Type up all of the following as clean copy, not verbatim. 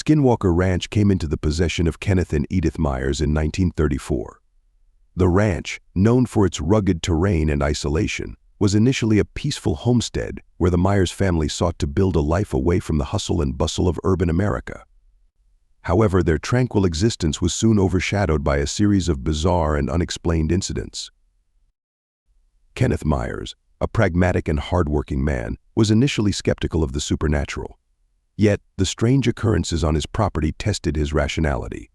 Skinwalker Ranch came into the possession of Kenneth and Edith Myers in 1934. The ranch, known for its rugged terrain and isolation, was initially a peaceful homestead where the Myers family sought to build a life away from the hustle and bustle of urban America. However, their tranquil existence was soon overshadowed by a series of bizarre and unexplained incidents. Kenneth Myers, a pragmatic and hardworking man, was initially skeptical of the supernatural. Yet, the strange occurrences on his property tested his rationality.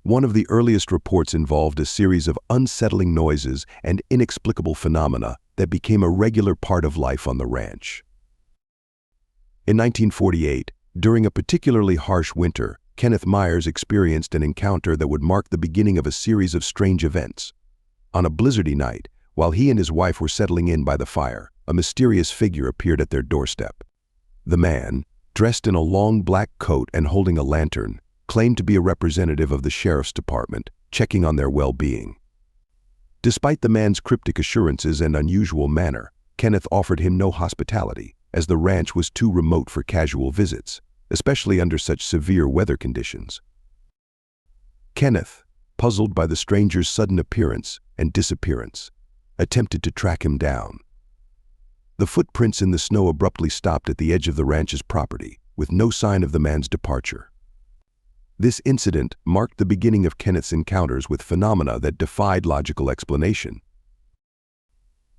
One of the earliest reports involved a series of unsettling noises and inexplicable phenomena that became a regular part of life on the ranch. In 1948, during a particularly harsh winter, Kenneth Myers experienced an encounter that would mark the beginning of a series of strange events. On a blizzardy night, while he and his wife were settling in by the fire, a mysterious figure appeared at their doorstep. The man, dressed in a long black coat and holding a lantern, claimed to be a representative of the sheriff's department, checking on their well-being. Despite the man's cryptic assurances and unusual manner, Kenneth offered him no hospitality, as the ranch was too remote for casual visits, especially under such severe weather conditions. Kenneth, puzzled by the stranger's sudden appearance and disappearance, attempted to track him down. The footprints in the snow abruptly stopped at the edge of the ranch's property, with no sign of the man's departure. This incident marked the beginning of Kenneth's encounters with phenomena that defied logical explanation.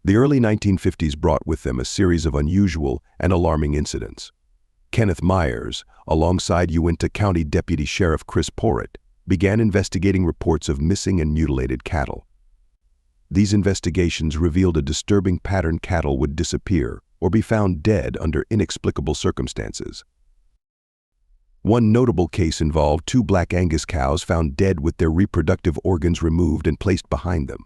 The early 1950s brought with them a series of unusual and alarming incidents. Kenneth Myers, alongside Uintah County Deputy Sheriff Chris Porritt, began investigating reports of missing and mutilated cattle. These investigations revealed a disturbing pattern: cattle would disappear or be found dead under inexplicable circumstances. One notable case involved 2 Black Angus cows found dead with their reproductive organs removed and placed behind them.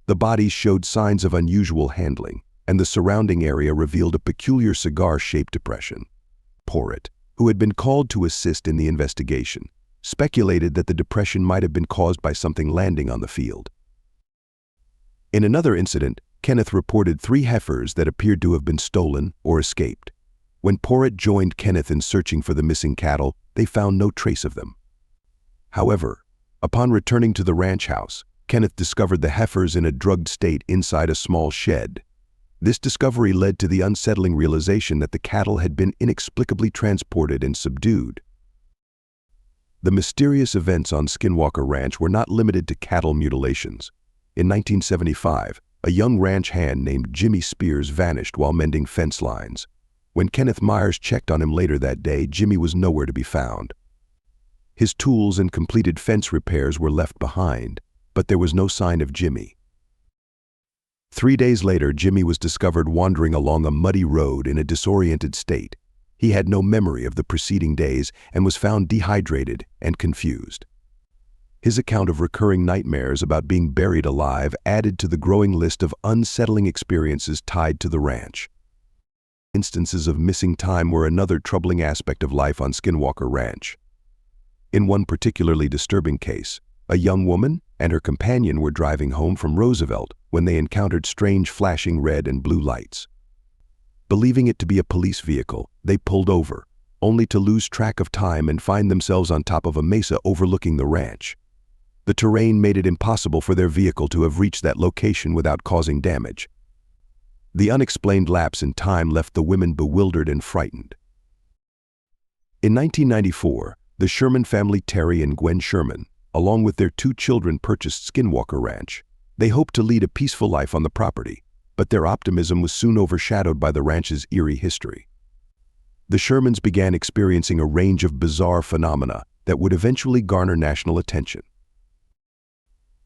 The bodies showed signs of unusual handling, and the surrounding area revealed a peculiar cigar-shaped depression. Porritt, who had been called to assist in the investigation, speculated that the depression might have been caused by something landing on the field. In another incident, Kenneth reported 3 heifers that appeared to have been stolen or escaped. When Porritt joined Kenneth in searching for the missing cattle, they found no trace of them. However, upon returning to the ranch house, Kenneth discovered the heifers in a drugged state inside a small shed. This discovery led to the unsettling realization that the cattle had been inexplicably transported and subdued. The mysterious events on Skinwalker Ranch were not limited to cattle mutilations. In 1975, a young ranch hand named Jimmy Spears vanished while mending fence lines. When Kenneth Myers checked on him later that day, Jimmy was nowhere to be found. His tools and completed fence repairs were left behind, but there was no sign of Jimmy. 3 days later, Jimmy was discovered wandering along a muddy road in a disoriented state. He had no memory of the preceding days and was found dehydrated and confused. His account of recurring nightmares about being buried alive added to the growing list of unsettling experiences tied to the ranch. Instances of missing time were another troubling aspect of life on Skinwalker Ranch. In one particularly disturbing case, a young woman and her companion were driving home from Roosevelt when they encountered strange flashing red and blue lights. Believing it to be a police vehicle, they pulled over, only to lose track of time and find themselves on top of a mesa overlooking the ranch. The terrain made it impossible for their vehicle to have reached that location without causing damage. The unexplained lapse in time left the women bewildered and frightened. In 1994, the Sherman family, Terry and Gwen Sherman, along with their 2 children, purchased Skinwalker Ranch. They hoped to lead a peaceful life on the property, but their optimism was soon overshadowed by the ranch's eerie history. The Shermans began experiencing a range of bizarre phenomena that would eventually garner national attention.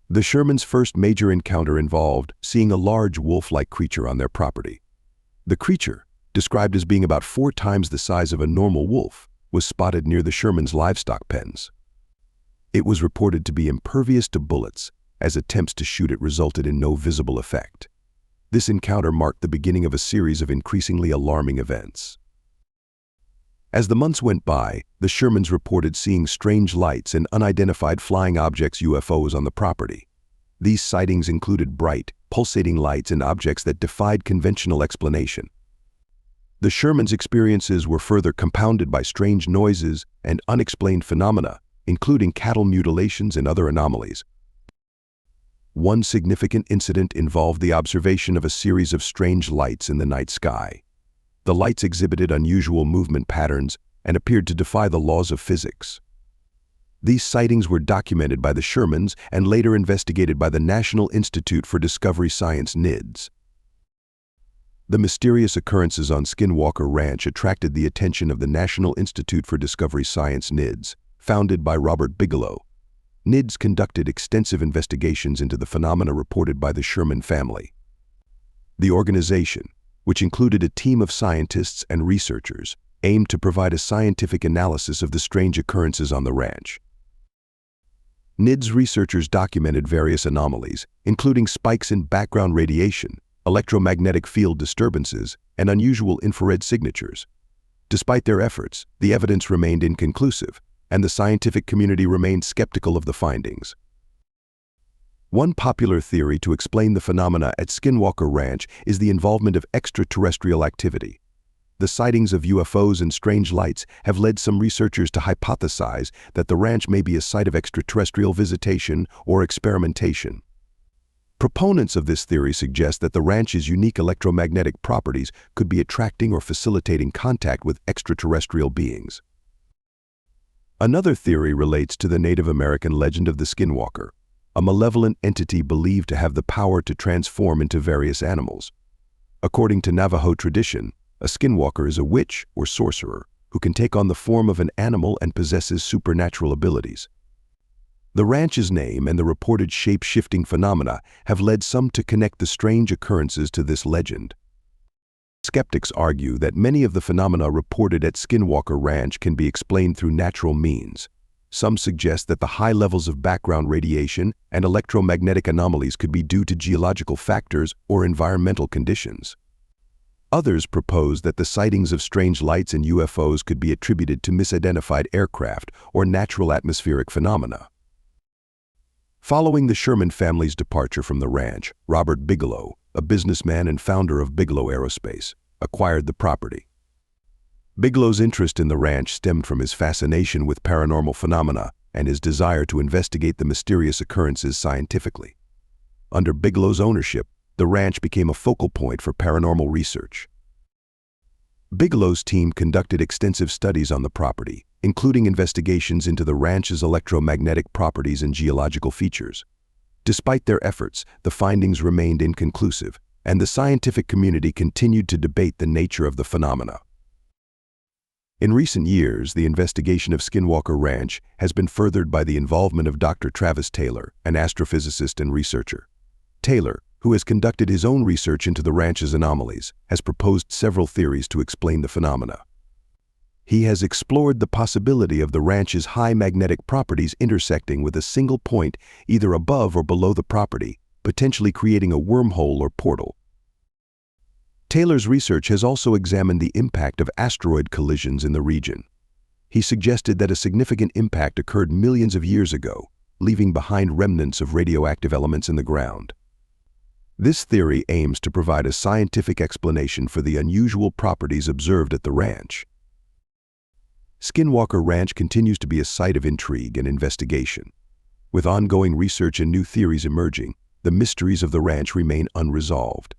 The Shermans' first major encounter involved seeing a large wolf-like creature on their property. The creature, described as being about 4 times the size of a normal wolf, was spotted near the Shermans' livestock pens. It was reported to be impervious to bullets, as attempts to shoot it resulted in no visible effect. This encounter marked the beginning of a series of increasingly alarming events. As the months went by, the Shermans reported seeing strange lights and unidentified flying objects, UFOs, on the property. These sightings included bright, pulsating lights and objects that defied conventional explanation. The Shermans' experiences were further compounded by strange noises and unexplained phenomena, including cattle mutilations and other anomalies. One significant incident involved the observation of a series of strange lights in the night sky. The lights exhibited unusual movement patterns and appeared to defy the laws of physics. These sightings were documented by the Shermans and later investigated by the National Institute for Discovery Science (NIDS). The mysterious occurrences on Skinwalker Ranch attracted the attention of the National Institute for Discovery Science (NIDS), founded by Robert Bigelow. NIDS conducted extensive investigations into the phenomena reported by the Sherman family. The organization, which included a team of scientists and researchers, aimed to provide a scientific analysis of the strange occurrences on the ranch. NIDS researchers documented various anomalies, including spikes in background radiation, electromagnetic field disturbances, and unusual infrared signatures. Despite their efforts, the evidence remained inconclusive, and the scientific community remained skeptical of the findings. One popular theory to explain the phenomena at Skinwalker Ranch is the involvement of extraterrestrial activity. The sightings of UFOs and strange lights have led some researchers to hypothesize that the ranch may be a site of extraterrestrial visitation or experimentation. Proponents of this theory suggest that the ranch's unique electromagnetic properties could be attracting or facilitating contact with extraterrestrial beings. Another theory relates to the Native American legend of the Skinwalker, a malevolent entity believed to have the power to transform into various animals. According to Navajo tradition, a skinwalker is a witch or sorcerer who can take on the form of an animal and possesses supernatural abilities. The ranch's name and the reported shape-shifting phenomena have led some to connect the strange occurrences to this legend. Skeptics argue that many of the phenomena reported at Skinwalker Ranch can be explained through natural means. Some suggest that the high levels of background radiation and electromagnetic anomalies could be due to geological factors or environmental conditions. Others propose that the sightings of strange lights and UFOs could be attributed to misidentified aircraft or natural atmospheric phenomena. Following the Sherman family's departure from the ranch, Robert Bigelow, a businessman and founder of Bigelow Aerospace, acquired the property. Bigelow's interest in the ranch stemmed from his fascination with paranormal phenomena and his desire to investigate the mysterious occurrences scientifically. Under Bigelow's ownership, the ranch became a focal point for paranormal research. Bigelow's team conducted extensive studies on the property, including investigations into the ranch's electromagnetic properties and geological features. Despite their efforts, the findings remained inconclusive, and the scientific community continued to debate the nature of the phenomena. In recent years, the investigation of Skinwalker Ranch has been furthered by the involvement of Dr. Travis Taylor, an astrophysicist and researcher. Taylor, who has conducted his own research into the ranch's anomalies, has proposed several theories to explain the phenomena. He has explored the possibility of the ranch's high magnetic properties intersecting with a single point either above or below the property, potentially creating a wormhole or portal. Taylor's research has also examined the impact of asteroid collisions in the region. He suggested that a significant impact occurred millions of years ago, leaving behind remnants of radioactive elements in the ground. This theory aims to provide a scientific explanation for the unusual properties observed at the ranch. Skinwalker Ranch continues to be a site of intrigue and investigation. With ongoing research and new theories emerging, the mysteries of the ranch remain unresolved.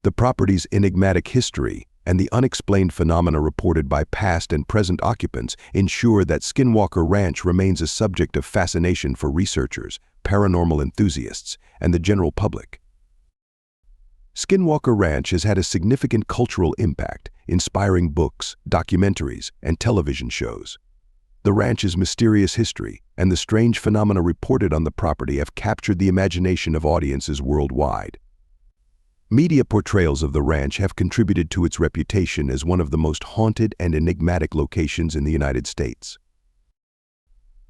The property's enigmatic history and the unexplained phenomena reported by past and present occupants ensure that Skinwalker Ranch remains a subject of fascination for researchers, paranormal enthusiasts, and the general public. Skinwalker Ranch has had a significant cultural impact, inspiring books, documentaries, and television shows. The ranch's mysterious history and the strange phenomena reported on the property have captured the imagination of audiences worldwide. Media portrayals of the ranch have contributed to its reputation as one of the most haunted and enigmatic locations in the United States.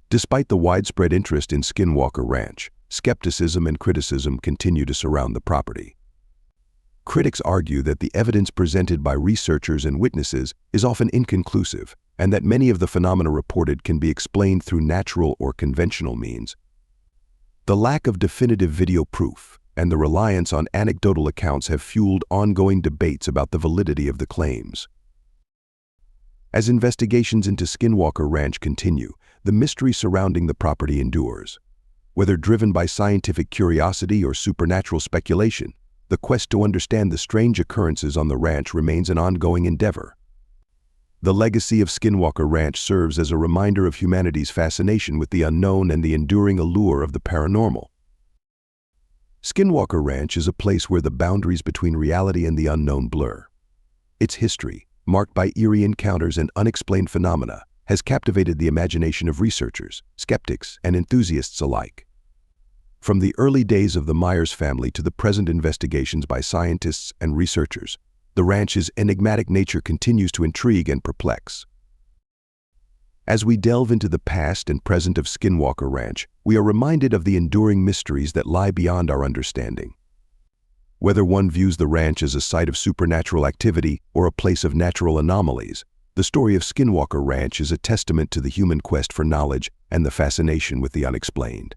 Despite the widespread interest in Skinwalker Ranch, skepticism and criticism continue to surround the property. Critics argue that the evidence presented by researchers and witnesses is often inconclusive, and that many of the phenomena reported can be explained through natural or conventional means. The lack of definitive video proof and the reliance on anecdotal accounts have fueled ongoing debates about the validity of the claims. As investigations into Skinwalker Ranch continue, the mystery surrounding the property endures. Whether driven by scientific curiosity or supernatural speculation, the quest to understand the strange occurrences on the ranch remains an ongoing endeavor. The legacy of Skinwalker Ranch serves as a reminder of humanity's fascination with the unknown and the enduring allure of the paranormal. Skinwalker Ranch is a place where the boundaries between reality and the unknown blur. Its history, marked by eerie encounters and unexplained phenomena, has captivated the imagination of researchers, skeptics, and enthusiasts alike. From the early days of the Myers family to the present investigations by scientists and researchers, the ranch's enigmatic nature continues to intrigue and perplex. As we delve into the past and present of Skinwalker Ranch, we are reminded of the enduring mysteries that lie beyond our understanding. Whether one views the ranch as a site of supernatural activity or a place of natural anomalies, the story of Skinwalker Ranch is a testament to the human quest for knowledge and the fascination with the unexplained.